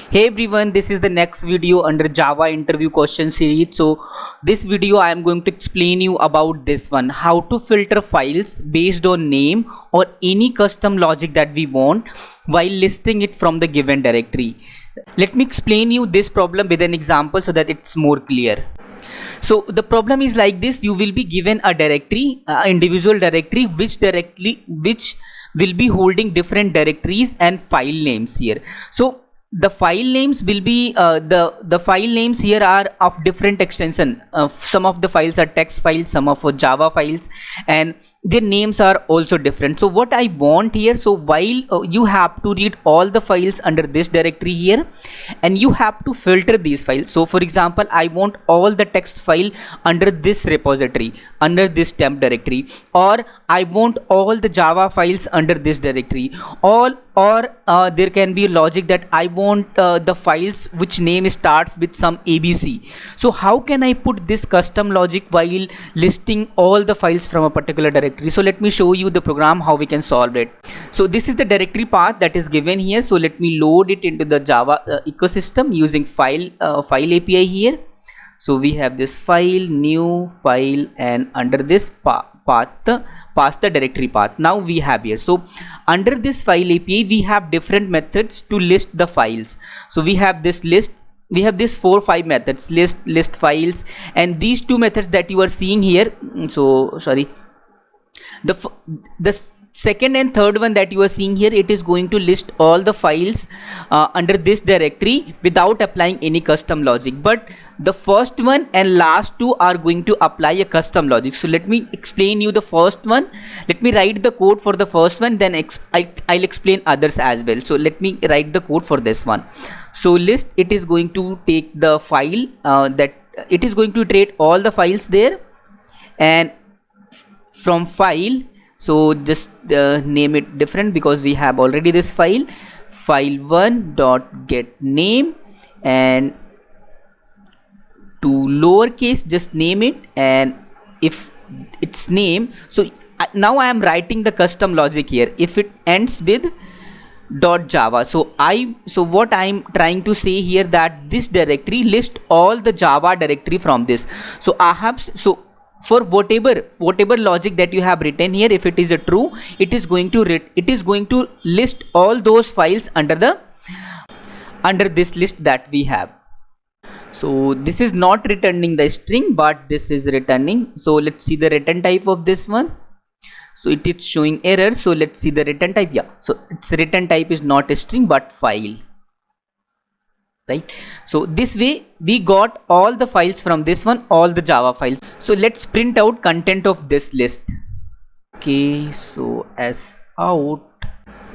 Hey everyone, this is the next video under Java interview question series. So this video I am going to explain you about this one, how to filter files based on name or any custom logic that we want while listing it from the given directory. Let me explain you this problem with an example so that it's more clear. So the problem is like this: you will be given a directory, individual directory, which will be holding different directories and file names here. So the file names will be the file names here are of different extension. Some of the files are text files, some of Java files, and their names are also different. So what I want here, so while you have to read all the files under this directory here, and you have to filter these files. So for example, I want all the text file under this repository, under this temp directory, or I want all the Java files under this directory, or there can be a logic that I want the files which name starts with some ABC. So how can I put this custom logic while listing all the files from a particular directory? So let me show you the program how we can solve it. So this is the directory path that is given here. So let me load it into the Java ecosystem using file API here. So we have this file, new file, and under this pass the directory path. Now we have here, so under this file API we have different methods to list the files. So we have this list, we have this 4-5 methods, list files, and these two methods that you are seeing here. So sorry, the second and third one that you are seeing here, it is going to list all the files under this directory without applying any custom logic, but the first one and last two are going to apply a custom logic. So let me explain you the first one. Let me write the code for the first one, then I'll explain others as well. So let me write the code for this one. So list, it is going to take the file that it is going to iterate all the files there, and from file, so just name it different because we have already this file, file1 dot get name, and to lowercase just name it, and if its name, so now I am writing the custom logic here. If it ends with .java, so what I'm trying to say here, that this directory list all the Java directory from this. So I have, so for whatever logic that you have written here, if it is a true, it is going to list all those files under this list that we have. So this is not returning the string, but this is returning. So let's see the return type of this one. So it is showing error. So let's see the return type. Yeah, so its return type is not a string but file, right? So this way we got all the files from this one, all the Java files. So let's print out content of this list. Okay, so as out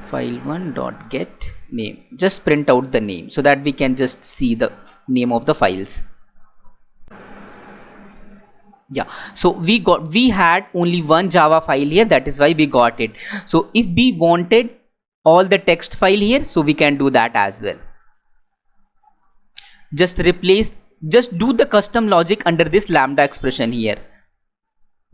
file1 dot get name, just print out the name so that we can just see the name of the files. Yeah, so we had only one Java file here, that is why we got it. So if we wanted all the text file here, so we can do that as well. Just do the custom logic under this lambda expression here.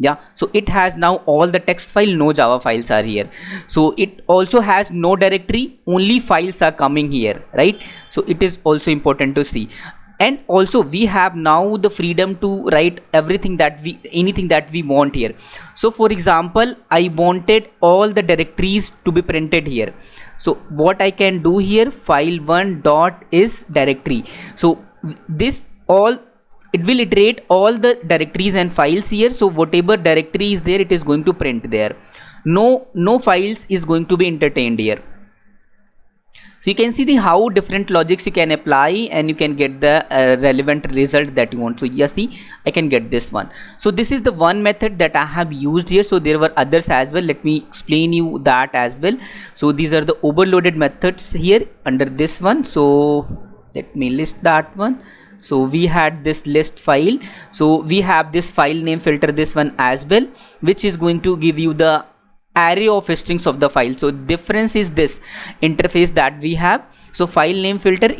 Yeah, so it has now all the text file, no Java files are here. So it also has no directory, only files are coming here, right? So it is also important to see. And also we have now the freedom to write anything that we want here. So for example, I wanted all the directories to be printed here. So what I can do here, file1 dot is directory. So this it will iterate all the directories and files here. So whatever directory is there, it is going to print there. No files is going to be entertained here. So you can see how different logics you can apply, and you can get the relevant result that you want. So yes, see, I can get this one. So this is the one method that I have used here. So there were others as well. Let me explain you that as well. So these are the overloaded methods here under this one. So let me list that one. So we had this list file. So we have this file name filter, this one as well, which is going to give you the array of strings of the file. So difference is this interface that we have. So file name filter,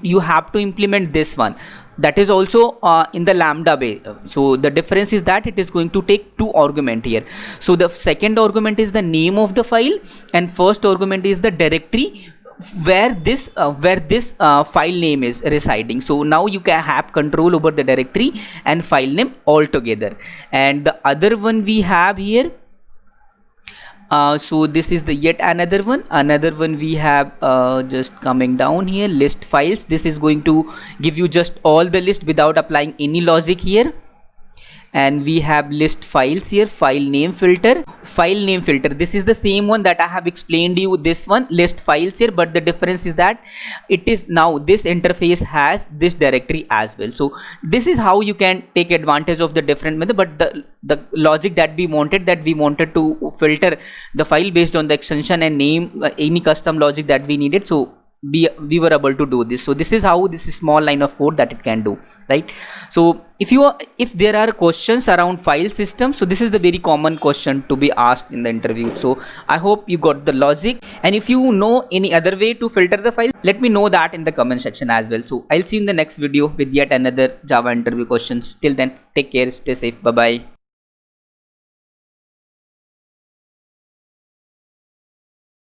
you have to implement this one, that is also in the lambda way. So the difference is that it is going to take two argument here. So the second argument is the name of the file, and first argument is the directory where this file name is residing. So now you can have control over the directory and file name altogether. And the other one we have here, so this is the yet another one we have, just coming down here, list files. This is going to give you just all the list without applying any logic here. And we have list files here, file name filter. This is the same one that I have explained you, this one, list files here, but the difference is that it is now this interface has this directory as well. So this is how you can take advantage of the different method. But the logic that we wanted to filter the file based on the extension and name, any custom logic that we needed, so we were able to do this. So this is how this small line of code that it can do, right? So if there are questions around file system, so this is the very common question to be asked in the interview. So I hope you got the logic, and if you know any other way to filter the file, let me know that in the comment section as well. So I'll see you in the next video with yet another Java interview questions. Till then, take care, stay safe, bye bye.